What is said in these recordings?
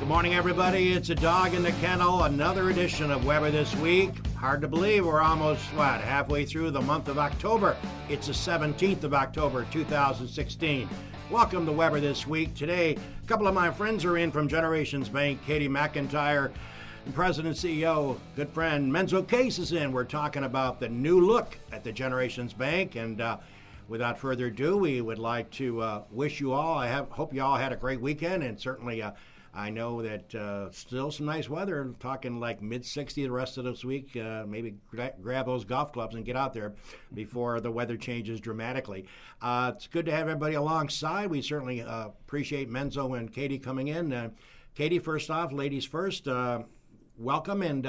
Good morning, everybody. It's a dog in the kennel, another edition of Weber This Week. Hard to believe we're almost, halfway through the month of October. It's the 17th of October, 2016. Welcome to Weber This Week. Today, a couple of my friends are in from Generations Bank. Katie McIntyre, President and CEO, good friend Menzo Case is in. We're talking about the new look at the Generations Bank. And without further ado, we would like to wish you all, hope you all had a great weekend, and certainly I know that still some nice weather. I'm talking like mid-60 the rest of this week. Maybe grab those golf clubs and get out there before the weather changes dramatically. It's good to have everybody alongside. We certainly appreciate Menzo and Katie coming in. Katie, first off, ladies first, welcome. And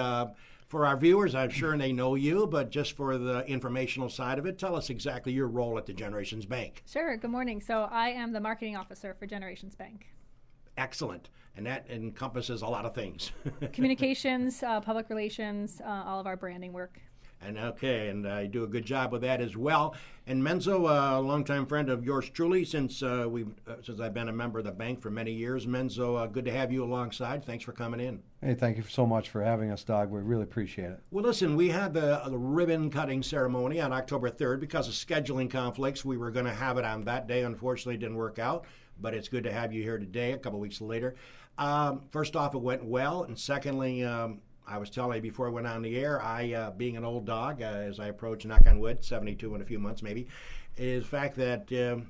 for our viewers, I'm sure they know you, but just for the informational side of it, tell us exactly your role at the Generations Bank. Sure. Good morning. So I am the marketing officer for Generations Bank. Excellent. And that encompasses a lot of things. Communications, public relations, all of our branding work. And I do a good job with that as well. And Menzo, a longtime friend of yours truly since I've been a member of the bank for many years. Menzo, good to have you alongside. Thanks for coming in. Hey, thank you so much for having us, Doug. We really appreciate it. Well, listen, we had the ribbon cutting ceremony on October 3rd. Because of scheduling conflicts, we were going to have it on that day. Unfortunately, it didn't work out. But it's good to have you here today, a couple weeks later. First off, it went well. And secondly, I was telling you before I went on the air, I, being an old dog, as I approach, knock on wood, 72 in a few months maybe, is the fact that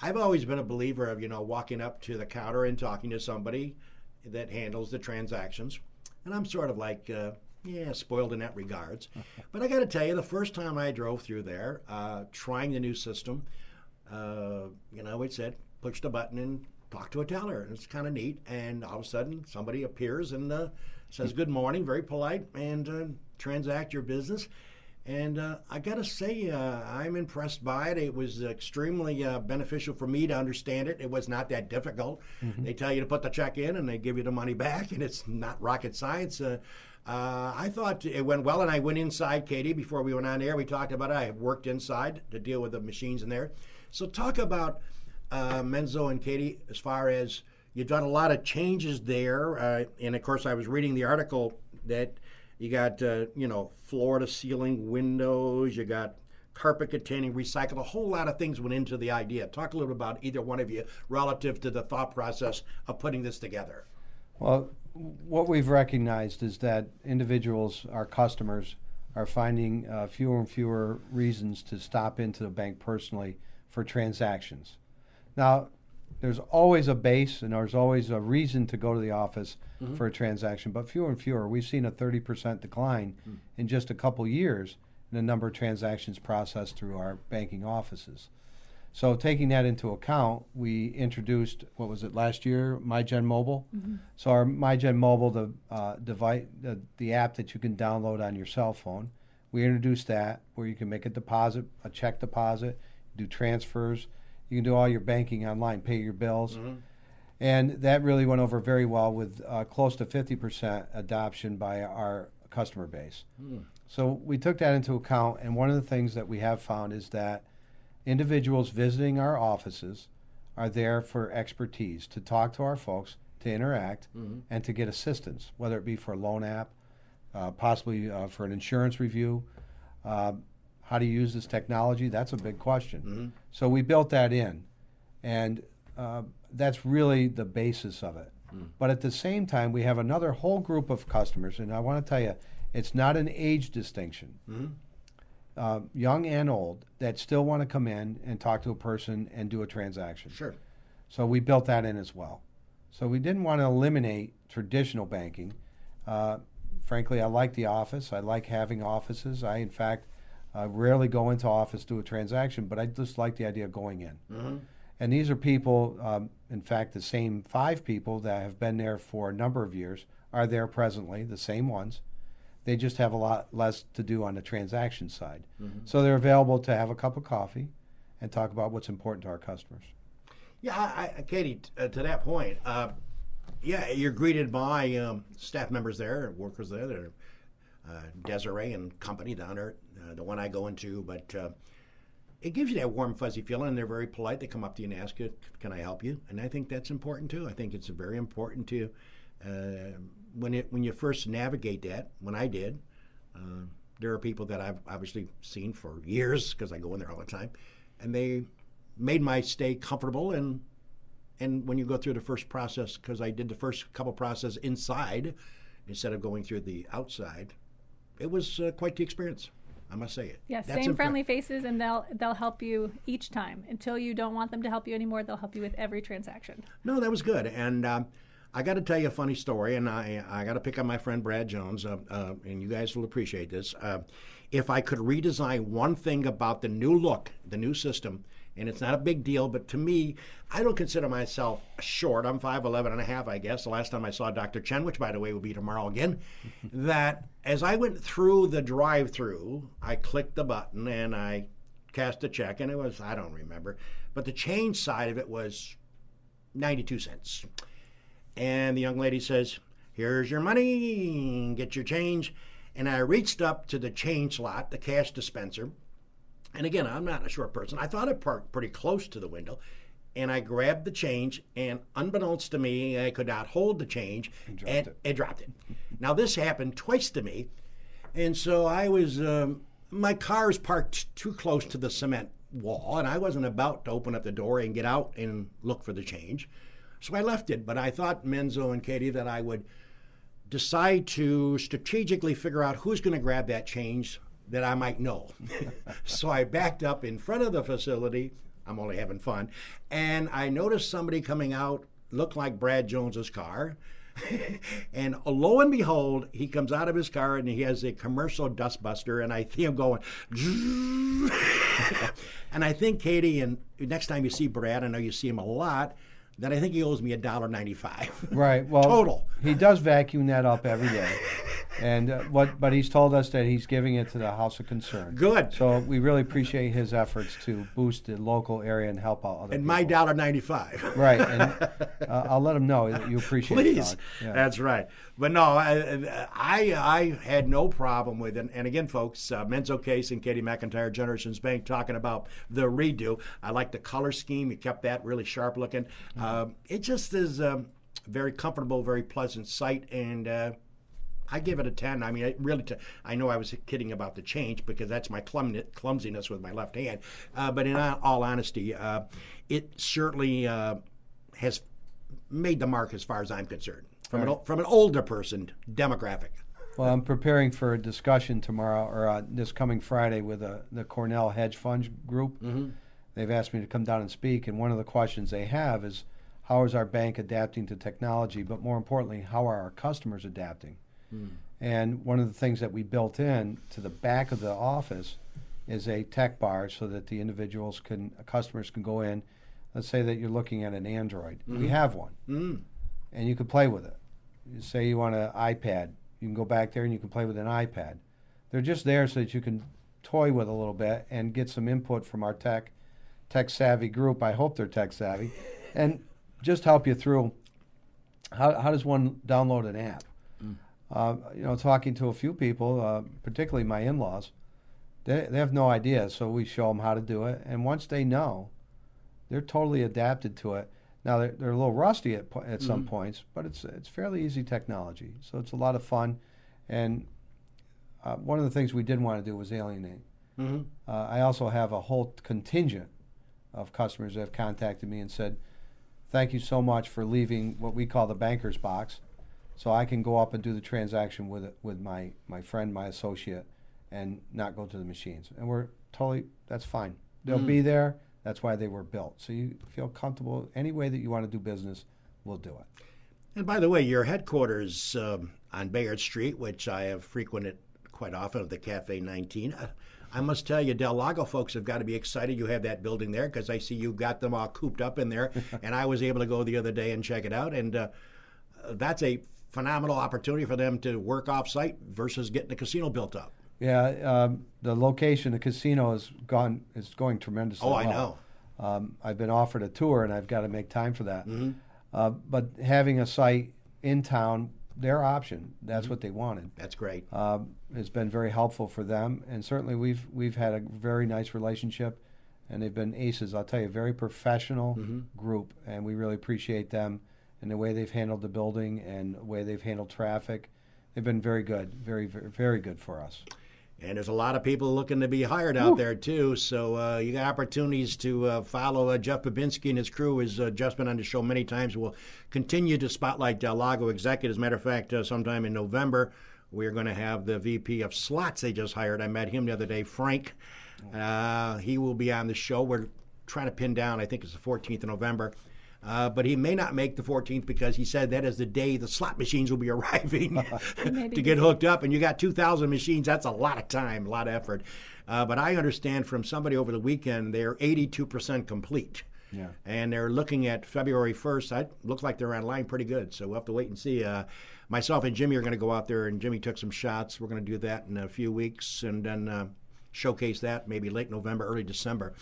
I've always been a believer of, walking up to the counter and talking to somebody that handles the transactions. And I'm sort of like, spoiled in that regards. But I got to tell you, the first time I drove through there, trying the new system, it said, push the button and talk to a teller. It's kind of neat. And all of a sudden, somebody appears and says good morning, very polite, and transact your business. And I got to say, I'm impressed by it. It was extremely beneficial for me to understand it. It was not that difficult. Mm-hmm. They tell you to put the check in, and they give you the money back, and it's not rocket science. I thought it went well, and I went inside, Katie, before we went on air. We talked about it. I worked inside to deal with the machines in there. So talk about Menzo and Katie, as far as you've done a lot of changes there. And, of course, I was reading the article that you got, floor-to-ceiling windows, you got carpet-containing recycled. A whole lot of things went into the idea. Talk a little bit about either one of you relative to the thought process of putting this together. Well, what we've recognized is that individuals, our customers, are finding fewer and fewer reasons to stop into the bank personally for transactions. Now, there's always a base and there's always a reason to go to the office for a transaction, but fewer and fewer. We've seen a 30% decline in just a couple years in the number of transactions processed through our banking offices. So taking that into account, we introduced, last year, MyGen Mobile. Mm-hmm. So our MyGen Mobile, the app that you can download on your cell phone, we introduced that where you can make a deposit, a check deposit, do transfers. You can do all your banking online, pay your bills. Mm-hmm. And that really went over very well with close to 50% adoption by our customer base. Mm. So we took that into account, and one of the things that we have found is that individuals visiting our offices are there for expertise, to talk to our folks, to interact, and to get assistance, whether it be for a loan app, possibly for an insurance review. How to use this technology, that's a big question. Mm-hmm. So we built that in, and that's really the basis of it. Mm. But at the same time, we have another whole group of customers, and I want to tell you, it's not an age distinction. Mm-hmm. Young and old, that still want to come in and talk to a person and do a transaction. Sure. So we built that in as well. So we didn't want to eliminate traditional banking. Frankly, I like the office. I like having offices. I, in fact, rarely go into office, do a transaction, but I just like the idea of going in. Mm-hmm. And these are people, in fact, the same 5 people that have been there for a number of years are there presently, the same ones. They just have a lot less to do on the transaction side. Mm-hmm. So they're available to have a cup of coffee and talk about what's important to our customers. Yeah, Katie, to that point, you're greeted by staff members there, workers there. They're Desiree and company down there, the one I go into. But it gives you that warm, fuzzy feeling, and they're very polite. They come up to you and ask you, can I help you? And I think that's important, too. I think it's very important to, when you first navigate that, when I did, there are people that I've obviously seen for years, because I go in there all the time, and they made my stay comfortable. And when you go through the first process, because I did the first couple processes inside instead of going through the outside, it was quite the experience. I must say it. Yes, That's same friendly faces, and they'll help you each time. Until you don't want them to help you anymore, they'll help you with every transaction. No, that was good. And I got to tell you a funny story, and I got to pick on my friend Brad Jones, and you guys will appreciate this. If I could redesign one thing about the new look, the new system, and it's not a big deal, but to me, I don't consider myself short. I'm 5'11 and a half, I guess. The last time I saw Dr. Chen, which, by the way, will be tomorrow again, that as I went through the drive-through, I clicked the button and I cast a check, and it was, I don't remember, but the change side of it was 92 cents. And the young lady says, here's your money, get your change. And I reached up to the change slot, the cash dispenser. And again, I'm not a short person. I thought I parked pretty close to the window. And I grabbed the change, and unbeknownst to me, I could not hold the change, and I dropped it. Now, this happened twice to me. And so I was, my car is parked too close to the cement wall, and I wasn't about to open up the door and get out and look for the change. So I left it, but I thought, Menzo and Katie, that I would decide to strategically figure out who's going to grab that change that I might know. So I backed up in front of the facility. I'm only having fun. And I noticed somebody coming out, looked like Brad Jones's car. And lo and behold, he comes out of his car and he has a commercial dustbuster, and I see him going. And I think, Katie, and next time you see Brad, I know you see him a lot, then I think he owes me $1.95. Right. Well, total. He does vacuum that up every day, and but he's told us that he's giving it to the House of Concern. Good. So we really appreciate his efforts to boost the local area and help out other And people. my $1.95. Right. And I'll let him know that you appreciate it. Please. Yeah. That's right. But no, I had no problem with it. And again, folks, Menzo Case and Katie McIntyre, Generations Bank, talking about the redo. I like the color scheme. You kept that really sharp looking. It just is a very comfortable, very pleasant sight, and I give it a 10. I mean, I know I was kidding about the change because that's my clumsiness with my left hand. But in all honesty, it certainly has made the mark as far as I'm concerned from an older person demographic. Well, I'm preparing for a discussion tomorrow, or this coming Friday, with the Cornell Hedge Fund Group. Mm-hmm. They've asked me to come down and speak, and one of the questions they have is, how is our bank adapting to technology? But more importantly, how are our customers adapting? Mm. And one of the things that we built in to the back of the office is a tech bar so that the customers can go in. Let's say that you're looking at an Android. Mm-hmm. We have one, and you can play with it. You say you want an iPad. You can go back there and you can play with an iPad. They're just there so that you can toy with a little bit and get some input from our tech-savvy group. I hope they're tech-savvy. And just help you through how does one download an app. Talking to a few people, particularly my in-laws, they have no idea, so we show them how to do it. And once they know, they're totally adapted to it. Now, they're a little rusty at some points, but it's fairly easy technology. So it's a lot of fun. And one of the things we didn't want to do was alienate. Mm-hmm. I also have a whole contingent of customers that have contacted me and said, thank you so much for leaving what we call the banker's box, so I can go up and do the transaction with my friend, my associate, and not go to the machines. And that's fine. They'll be there. That's why they were built. So you feel comfortable. Any way that you want to do business, we'll do it. And by the way, your headquarters on Bayard Street, which I have frequented quite often, of the Cafe 19, I must tell you, Del Lago folks have got to be excited you have that building there, because I see you got them all cooped up in there, and I was able to go the other day and check it out, and that's a phenomenal opportunity for them to work off-site versus getting a casino built up. Yeah, the location, the casino is going tremendously well. Oh, I know. I've been offered a tour, and I've got to make time for that. Mm-hmm. But having a site in town, their option, that's what they wanted. That's great. It's been very helpful for them, and certainly we've had a very nice relationship, and they've been aces. I'll tell you, very professional group, and we really appreciate them and the way they've handled the building and the way they've handled traffic. They've been very good, very, very, very good for us. And there's a lot of people looking to be hired out there, too. So you got opportunities to follow Jeff Babinski and his crew. As Jeff's been on the show many times, we'll continue to spotlight Del Lago executives. As a matter of fact, sometime in November, we're going to have the VP of Slots they just hired. I met him the other day, Frank. He will be on the show. We're trying to pin down, I think it's the 14th of November. But he may not make the 14th because he said that is the day the slot machines will be arriving to get hooked up. And you got 2,000 machines. That's a lot of time, a lot of effort. But I understand from somebody over the weekend, they're 82% complete. Yeah. And they're looking at February 1st. It looks like they're online pretty good. So we'll have to wait and see. Myself and Jimmy are going to go out there, and Jimmy took some shots. We're going to do that in a few weeks and then showcase that maybe late November, early December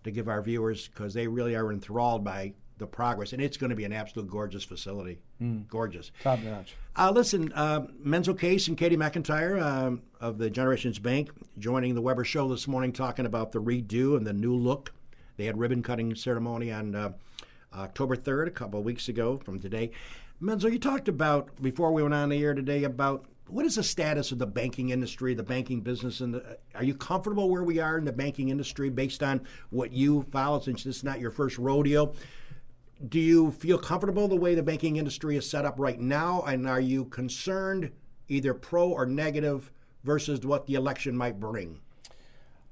to give our viewers, because they really are enthralled by the progress, and it's going to be an absolute gorgeous facility. Gorgeous. Top notch. Listen, Menzo Case and Katie McIntyre of the Generations Bank joining the Weber Show this morning, talking about the redo and the new look. They had ribbon cutting ceremony on October 3rd, a couple of weeks ago from today. Menzo, you talked about, before we went on the air today, about what is the status of the banking industry, the banking business, and are you comfortable where we are in the banking industry based on what you follow, since this is not your first rodeo? Do you feel comfortable the way the banking industry is set up right now, and are you concerned, either pro or negative, versus what the election might bring?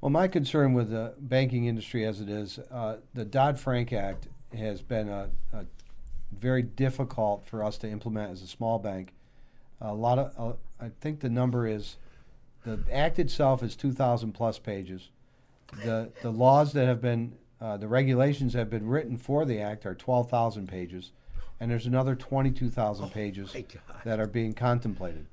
Well, my concern with the banking industry as it is, the Dodd-Frank Act has been a very difficult for us to implement as a small bank. I think the number is, the act itself is 2,000 plus pages. The laws that have been the regulations that have been written for the act are 12,000 pages, and there's another 22,000 pages that are being contemplated.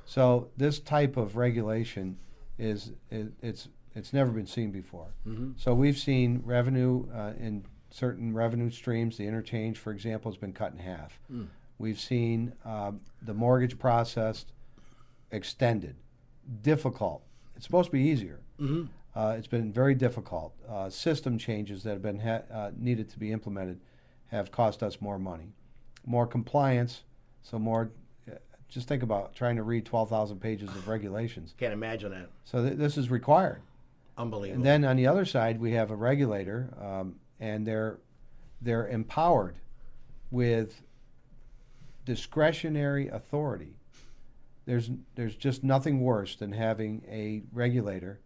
So this type of regulation it's never been seen before. So we've seen revenue in certain revenue streams. The interchange, for example, has been cut in half. We've seen the mortgage process extended. Difficult. It's supposed to be easier. It's been very difficult. System changes that have been needed to be implemented have cost us more money, more compliance, so more. Just think about trying to read 12,000 pages of regulations. Can't imagine that. So this is required. Unbelievable. And then on the other side, we have a regulator, and they're empowered with discretionary authority. There's just nothing worse than having a regulator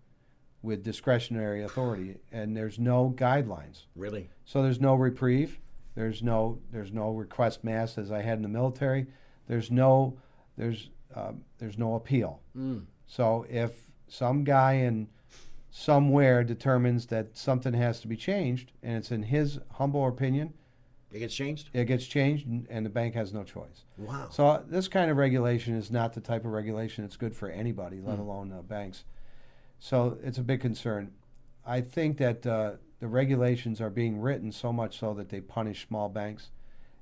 with discretionary authority, and there's no guidelines. Really? So there's no reprieve. There's no request mass as I had in the military. There's no appeal. So if some guy in somewhere determines that something has to be changed, and it's in his humble opinion, it gets changed? It gets changed, and the bank has no choice. Wow. So this kind of regulation is not the type of regulation that's good for anybody, let alone banks. So it's a big concern. I think that the regulations are being written so much so that they punish small banks,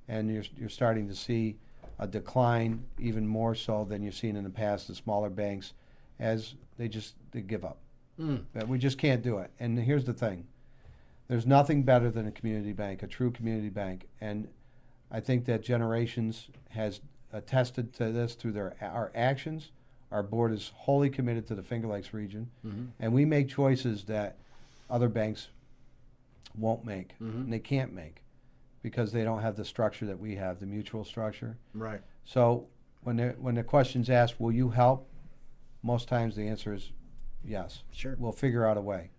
and you're starting to see a decline even more so than you've seen in the past, the smaller banks, as they give up. We just can't do it. And here's the thing. There's nothing better than a community bank, a true community bank. And I think that Generations has attested to this through our actions. Our board is wholly committed to the Finger Lakes region, and we make choices that other banks won't make, and they can't make, because they don't have the structure that we have, the mutual structure. Right. So when the question's asked, will you help? Most times the answer is yes. Sure. We'll figure out a way.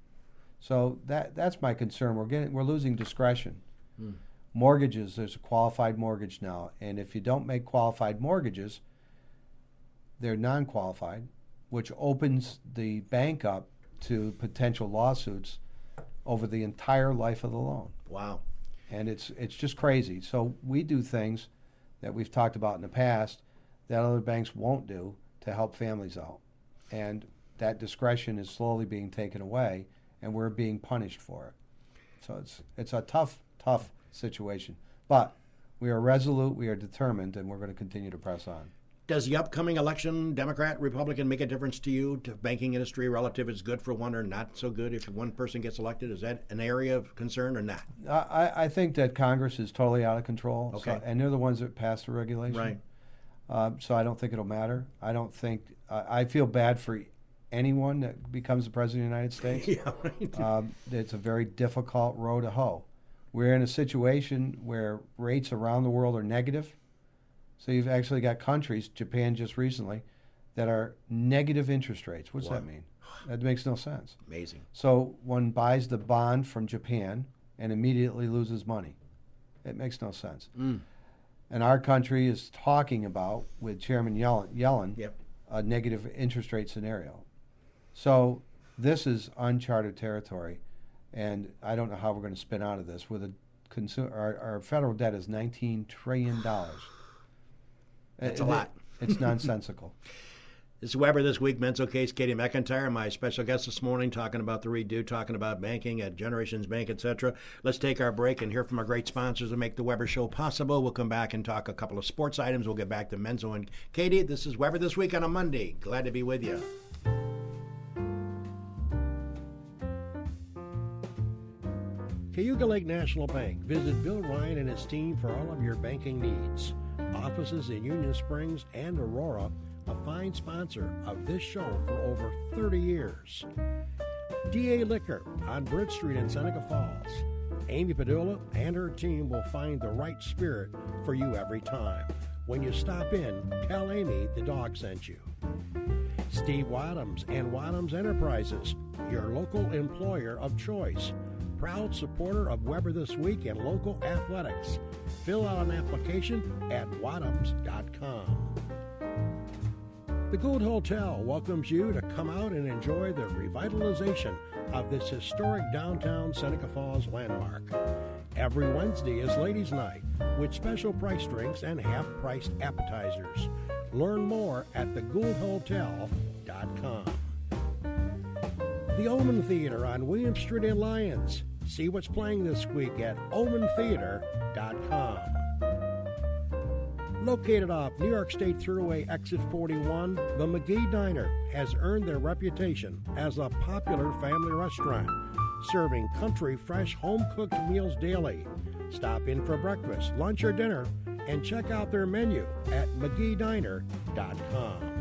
So that's my concern. We're losing discretion. Mortgages, there's a qualified mortgage now, and if you don't make qualified mortgages, they're non-qualified, which opens the bank up to potential lawsuits over the entire life of the loan. Wow. And it's just crazy. So we do things that we've talked about in the past that other banks won't do to help families out. And that discretion is slowly being taken away, and we're being punished for it. So it's a tough situation. But we are resolute, we are determined, and we're going to continue to press on. Does the upcoming election, Democrat, Republican, make a difference to you, to banking industry, relative is good for one or not so good if one person gets elected? Is that an area of concern or not? I think that Congress is totally out of control. Okay. And they're the ones that pass the regulation. Right. So I don't think it'll matter. I don't think I feel bad for anyone that becomes the president of the United States. Yeah, right. It's a very difficult row to hoe. We're in a situation where rates around the world are negative. So you've actually got countries, Japan just recently, that are negative interest rates. What's that mean? That makes no sense. Amazing. So one buys the bond from Japan and immediately loses money. It makes no sense. Mm. And our country is talking about, with Chairman Yellen, Yep. a negative interest rate scenario. So this is uncharted territory, and I don't know how we're going to spin out of this. With our federal debt is $19 trillion. That's a lot. It's nonsensical. This is Weber This Week, Menzo Case, Katie McIntyre, my special guest this morning, talking about the redo, talking about banking at Generations Bank, etc. Let's take our break and hear from our great sponsors that make the Weber Show possible. We'll come back and talk a couple of sports items. We'll get back to Menzo and Katie. This is Weber This Week on a Monday. Glad to be with you. Cayuga Lake National Bank. Visit Bill Ryan and his team for all of your banking needs. Offices in Union Springs and Aurora, a fine sponsor of this show for over 30 years. DA Liquor on Bridge Street in Seneca Falls. Amy Padula and her team will find the right spirit for you every time. When you stop in, tell Amy the dog sent you. Steve Wadhams and Wadhams Enterprises, your local employer of choice. Proud supporter of Weber This Week and local athletics. Fill out an application at wadhams.com. The Gould Hotel welcomes you to come out and enjoy the revitalization of this historic downtown Seneca Falls landmark. Every Wednesday is Ladies' Night with special price drinks and half-priced appetizers. Learn more at thegouldhotel.com. The Omen Theater on William Street in Lyons. See what's playing this week at omentheater.com. Located off New York State Thruway Exit 41, the McGee Diner has earned their reputation as a popular family restaurant, serving country fresh home-cooked meals daily. Stop in for breakfast, lunch, or dinner, and check out their menu at mcgeediner.com.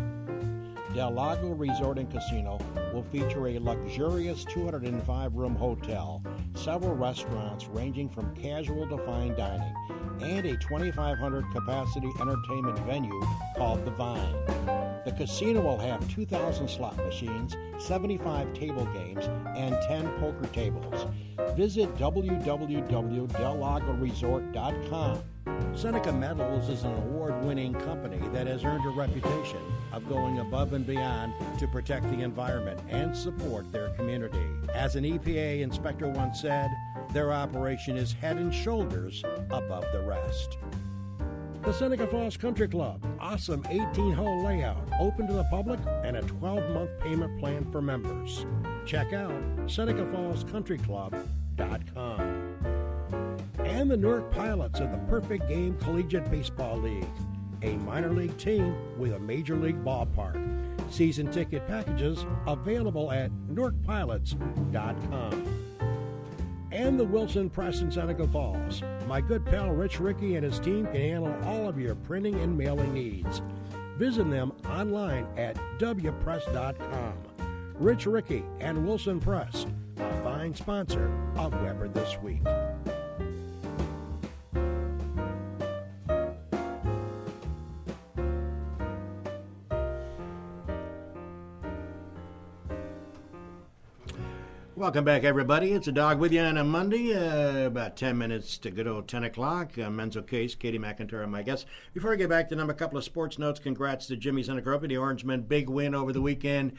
Del Lago Resort and Casino will feature a luxurious 205-room hotel, several restaurants ranging from casual to fine dining, and a 2,500-capacity entertainment venue called The Vine. The casino will have 2,000 slot machines, 75 table games, and 10 poker tables. Visit www.dellagosresort.com. Seneca Metals is an award-winning company that has earned a reputation of going above and beyond to protect the environment and support their community. As an EPA inspector once said, their operation is head and shoulders above the rest. The Seneca Falls Country Club, awesome 18-hole layout, open to the public, and a 12-month payment plan for members. Check out SenecaFallsCountryClub.com. And the Newark Pilots of the Perfect Game Collegiate Baseball League, a minor league team with a major league ballpark. Season ticket packages available at NewarkPilots.com. And the Wilson Press in Seneca Falls. My good pal Rich Rickey and his team can handle all of your printing and mailing needs. Visit them online at wpress.com. Rich Rickey and Wilson Press, a fine sponsor of Weber This Week. Welcome back, everybody. It's a Dog with you on a Monday. About 10 minutes to good old 10 o'clock. Menzo Case, Katie McIntyre, my guest. Before I get back to them, a couple of sports notes. Congrats to Jimmy Senecropi, the Orangemen. Big win over the weekend.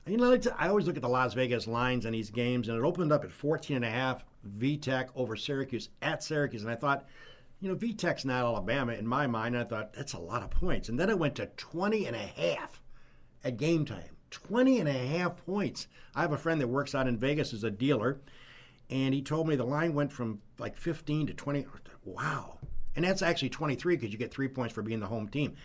You know, I always look at the Las Vegas lines on these games, and it opened up at 14.5 VTech over Syracuse at Syracuse. And I thought, you know, VTech's not Alabama in my mind. I thought, that's a lot of points. And then it went to 20.5 at game time. 20.5 points. I have a friend that works out in Vegas as a dealer, and he told me the line went from like 15 to 20. Wow. And that's actually 23 because you get 3 points for being the home team.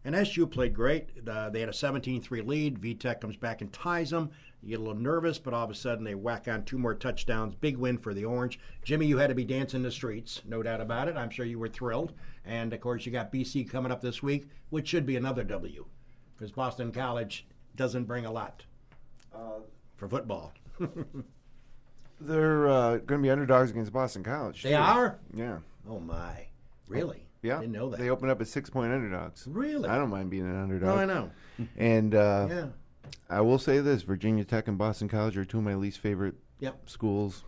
And SU played great. They had a 17-3 lead. VTech comes back and ties them. You get a little nervous, but all of a sudden they whack on 2 more touchdowns. Big win for the Orange. Jimmy, you had to be dancing the streets, no doubt about it. I'm sure you were thrilled. And, of course, you got BC coming up this week, which should be another W, because Boston College doesn't bring a lot for football. They're going to be underdogs against Boston College. They are? Yeah. Oh, my. Really? Yeah. Didn't know that. They open up as 6-point underdogs. Really? I don't mind being an underdog. No, I know. And Yeah. I will say this, Virginia Tech and Boston College are 2 of my least favorite Yep. schools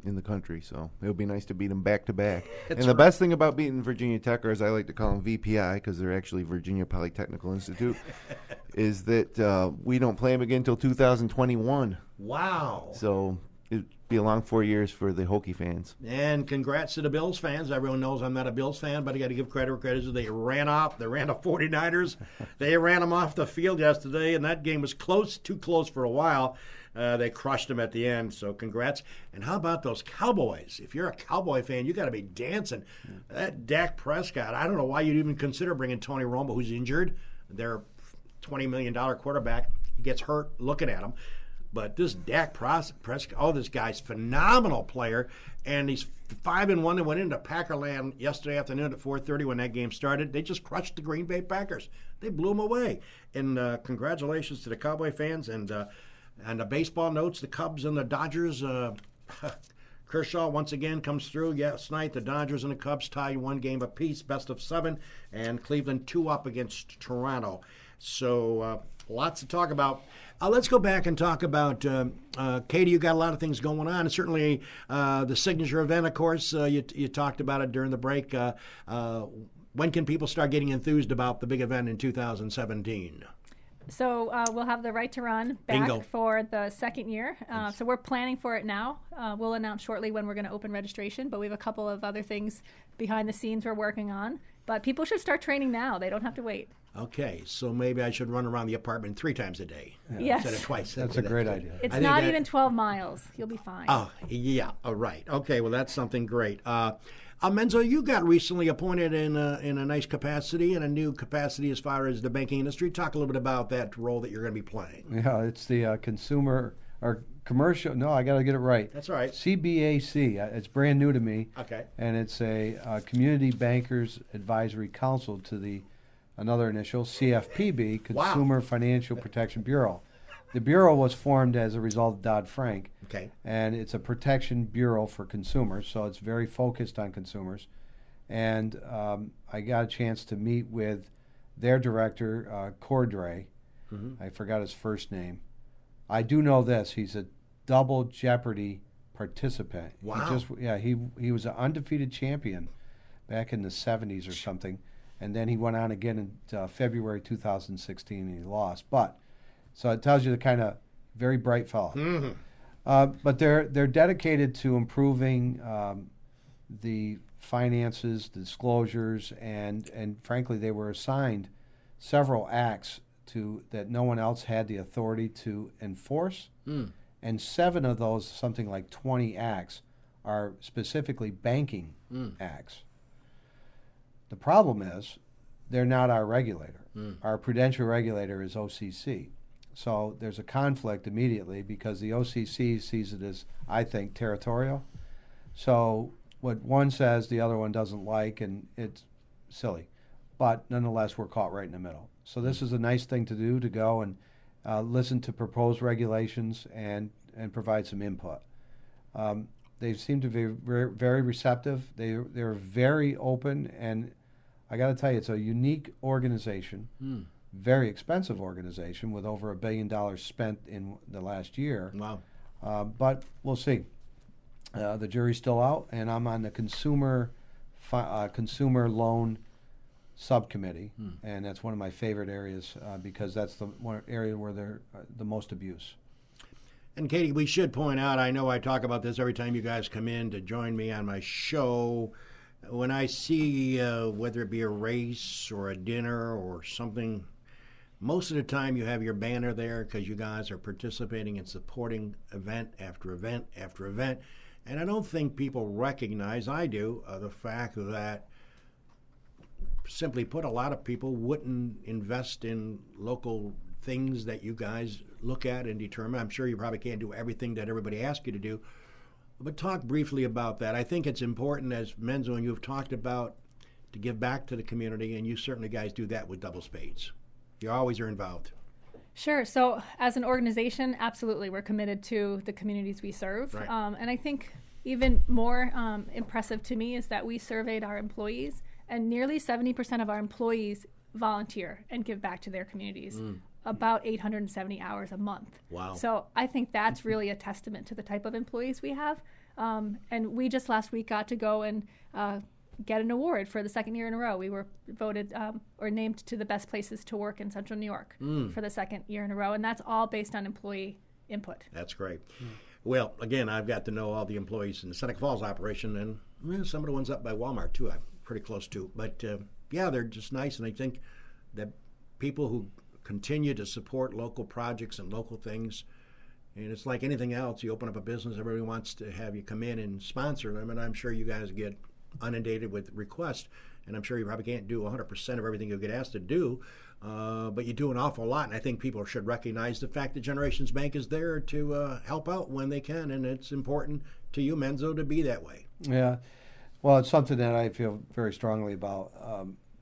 in the country, so it would be nice to beat them back to back. That's And the right. best thing about beating Virginia Tech, or as I like to call them VPI, because they're actually Virginia Polytechnical Institute, is that we don't play them again until 2021. Wow. So it'd be a long 4 years for the Hokie fans. And congrats to the Bills fans. Everyone knows I'm not a Bills fan, but I got to give credit where credit is. They ran the 49ers. They ran them off the field yesterday, and that game was too close for a while. They crushed them at the end, so congrats. And how about those Cowboys? If you're a Cowboy fan, you got to be dancing. That Dak Prescott, I don't know why you'd even consider bringing Tony Romo, who's injured. Their $20 million quarterback. He gets hurt looking at him. But this Dak Prescott, this guy's phenomenal player, and he's 5-1. They went into Packerland yesterday afternoon at 4:30 when that game started. They just crushed the Green Bay Packers. They blew them away. And congratulations to the Cowboy fans. And the baseball notes, the Cubs and the Dodgers. Kershaw once again comes through. Last night, the Dodgers and the Cubs tied 1 game apiece, best of 7, and Cleveland 2 up against Toronto. So lots to talk about. Let's go back and talk about, Katie, you got a lot of things going on. And certainly the signature event, of course, you talked about it during the break. When can people start getting enthused about the big event in 2017? So we'll have the right to run back Bingo. for the second year. So we're planning for it now. We'll announce shortly when we're going to open registration, but we have a couple of other things behind the scenes we're working on. But people should start training now. They don't have to wait. Okay, so maybe I should run around the apartment 3 times a day Yes. instead of twice. That's a great idea. It's I think not that- even 12 miles. You'll be fine. Oh, yeah. All right. Okay, well, that's something great. Menzo, you got recently appointed in a nice capacity, and a new capacity as far as the banking industry. Talk a little bit about that role that you're going to be playing. Yeah, it's the consumer or commercial. No, I got to get it right. That's all right. CBAC. It's brand new to me. Okay. And it's a Community Bankers Advisory Council to the another initial CFPB, Consumer Financial Protection Bureau. The bureau was formed as a result of Dodd-Frank. Okay. And it's a protection bureau for consumers, so it's very focused on consumers. And I got a chance to meet with their director, Cordray. I forgot his first name. I do know this. He's a double Jeopardy participant. Wow. He was an undefeated champion back in the 70s or something. And then he went on again in February 2016 and he lost. So it tells you the kind of very bright fellow. But they're dedicated to improving the finances, disclosures, and frankly, they were assigned several acts that no one else had the authority to enforce. And 7 of those, something like 20 acts, are specifically banking acts. The problem is they're not our regulator. Our prudential regulator is OCC. So there's a conflict immediately because the OCC sees it as, I think, territorial. So what one says, the other one doesn't like, and it's silly. But nonetheless, we're caught right in the middle. So this is a nice thing to do, to go and listen to proposed regulations and provide some input. They seem to be very, very receptive. They're very open, and I got to tell you, it's a unique organization, very expensive organization with over $1 billion spent in the last year. Wow. But we'll see. The jury's still out, and I'm on the consumer loan subcommittee, and that's one of my favorite areas because that's the one area where there's the most abuse. And Katie, we should point out, I know I talk about this every time you guys come in to join me on my show. When I see whether it be a race or a dinner or something, most of the time you have your banner there because you guys are participating and supporting event after event after event. And I don't think people recognize, I do, the fact that simply put, a lot of people wouldn't invest in local things that you guys look at and determine. I'm sure you probably can't do everything that everybody asks you to do, but talk briefly about that. I think it's important, as Menzo and you have talked about, to give back to the community, and you certainly guys do that with double spades. You always are involved. Sure. So as an organization, absolutely, we're committed to the communities we serve. Right. And I think even more impressive to me is that we surveyed our employees, and nearly 70% of our employees volunteer and give back to their communities. About 870 hours a month. Wow. So I think that's really a testament to the type of employees we have. And we just last week got to go and get an award for the second year in a row. We were voted or named to the best places to work in Central New York for the second year in a row. And that's all based on employee input. That's great. Well, again, I've got to know all the employees in the Seneca Falls operation, and some of the ones up by Walmart, too, I'm pretty close to. But, yeah, they're just nice, and I think that people who continue to support local projects and local things, and it's like anything else. You open up a business, everybody wants to have you come in and sponsor them, and I'm sure you guys get inundated with requests, and I'm sure you probably can't do 100% of everything you get asked to do, but you do an awful lot, and I think people should recognize the fact that Generations Bank is there to help out when they can, and it's important to you, Menzo, to be that way. Yeah. Well, it's something that I feel very strongly about.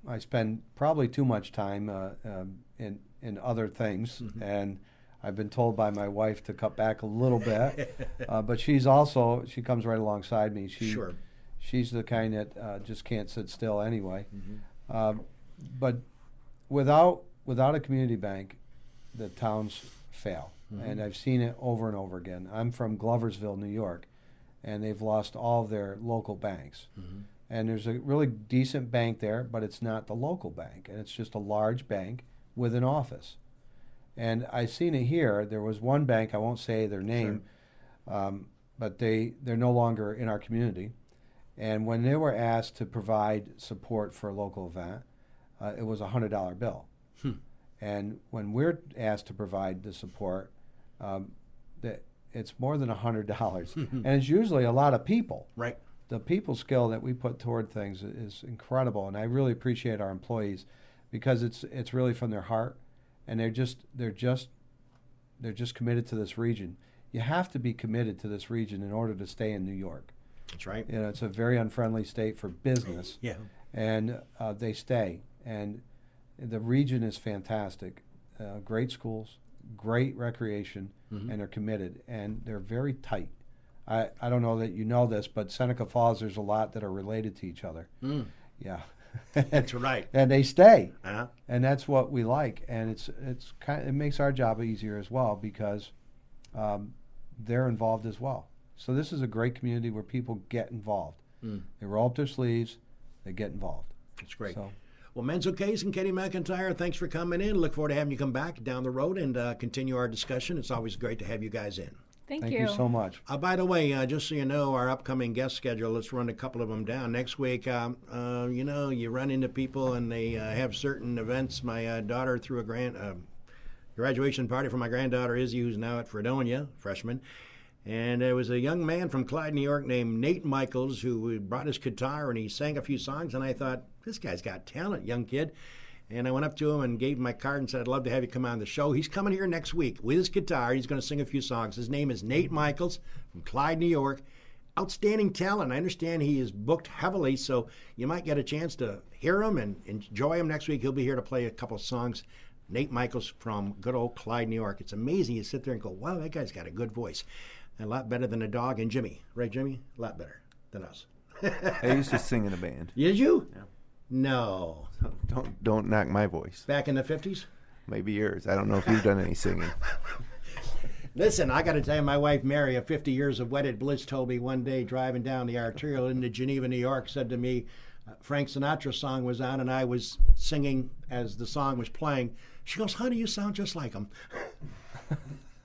I spend probably too much time in other things, and I've been told by my wife to cut back a little bit, but she comes right alongside me. Sure. She's the kind that just can't sit still anyway. But without a community bank, the towns fail, and I've seen it over and over again. I'm from Gloversville, New York, and they've lost all of their local banks. And there's a really decent bank there, but it's not the local bank, and it's just a large bank with an office. And I've seen it here. There was one bank, I won't say their name, but they're no longer in our community. And when they were asked to provide support for a local event, it was a $100 bill. And when we're asked to provide the support, it's more than $100. And it's usually a lot of people. Right. The people skill that we put toward things is incredible, and I really appreciate our employees because it's really from their heart, and they're just committed to this region. You have to be committed to this region in order to stay in New York. That's right. You know, it's a very unfriendly state for business. Yeah. And they stay, and the region is fantastic. Great schools, great recreation, and they're committed, and they're very tight. I don't know that you know this, but Seneca Falls, there's a lot that are related to each other. Yeah. That's right. And they stay. Uh-huh. And that's what we like. And it makes our job easier as well because they're involved as well. So this is a great community where people get involved. They roll up their sleeves, they get involved. That's great. So, well, Menzo Case and Katie McIntyre, thanks for coming in. Look forward to having you come back down the road and continue our discussion. It's always great to have you guys in. Thank you so much. By the way, just so you know, our upcoming guest schedule, let's run a couple of them down. Next week, you run into people and they have certain events. My daughter threw a graduation party for my granddaughter, Izzy, who's now at Fredonia, freshman. And there was a young man from Clyde, New York named Nate Michaels who brought his guitar and he sang a few songs. And I thought, this guy's got talent, young kid. And I went up to him and gave him my card and said, I'd love to have you come on the show. He's coming here next week with his guitar. He's going to sing a few songs. His name is Nate Michaels from Clyde, New York. Outstanding talent. I understand he is booked heavily, so you might get a chance to hear him and enjoy him next week. He'll be here to play a couple of songs. Nate Michaels from good old Clyde, New York. It's amazing. You sit there and go, wow, that guy's got a good voice. A lot better than a dog and Jimmy. Right, Jimmy? A lot better than us. I used to sing in a band. Did you? Yeah. No. Don't knock my voice. Back in the 50s? Maybe yours. I don't know if you've done any singing. Listen, I got to tell you, my wife Mary, of 50 years of wedded bliss, told me one day driving down the arterial into Geneva, New York, said to me, Frank Sinatra's song was on and I was singing as the song was playing. She goes, honey, you sound just like him.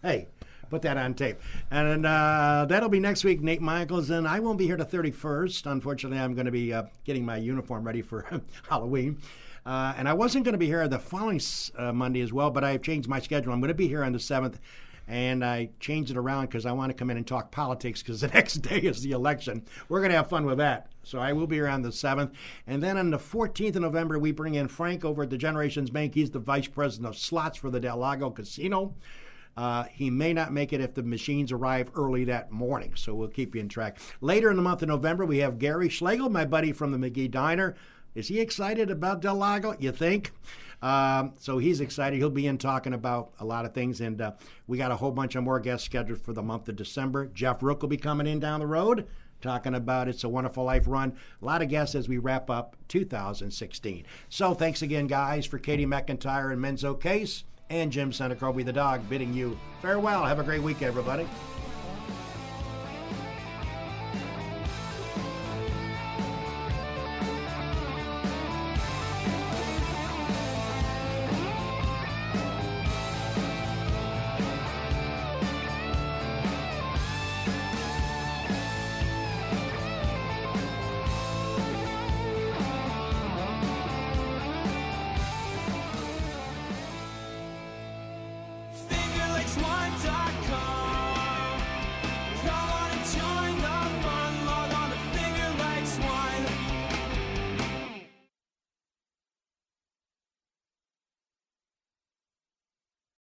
Hey. Put that on tape. And that'll be next week, Nate Michaels. And I won't be here the 31st. Unfortunately, I'm going to be getting my uniform ready for Halloween. And I wasn't going to be here the following Monday as well, but I've changed my schedule. I'm going to be here on the 7th. And I changed it around because I want to come in and talk politics because the next day is the election. We're going to have fun with that. So I will be here on the 7th. And then on the 14th of November, we bring in Frank over at the Generations Bank. He's the vice president of slots for the Del Lago Casino. He may not make it if the machines arrive early that morning, so we'll keep you in track. Later in the month of November, we have Gary Schlegel, my buddy from the McGee Diner. Is he excited about Del Lago, you think? So he's excited. He'll be in talking about a lot of things, and we got a whole bunch of more guests scheduled for the month of December. Jeff Rook will be coming in down the road, talking about It's a Wonderful Life run. A lot of guests as we wrap up 2016. So thanks again, guys, for Katie McIntyre and Menzo Case, and Jim Seneca, the dog, bidding you farewell. Have a great week, everybody.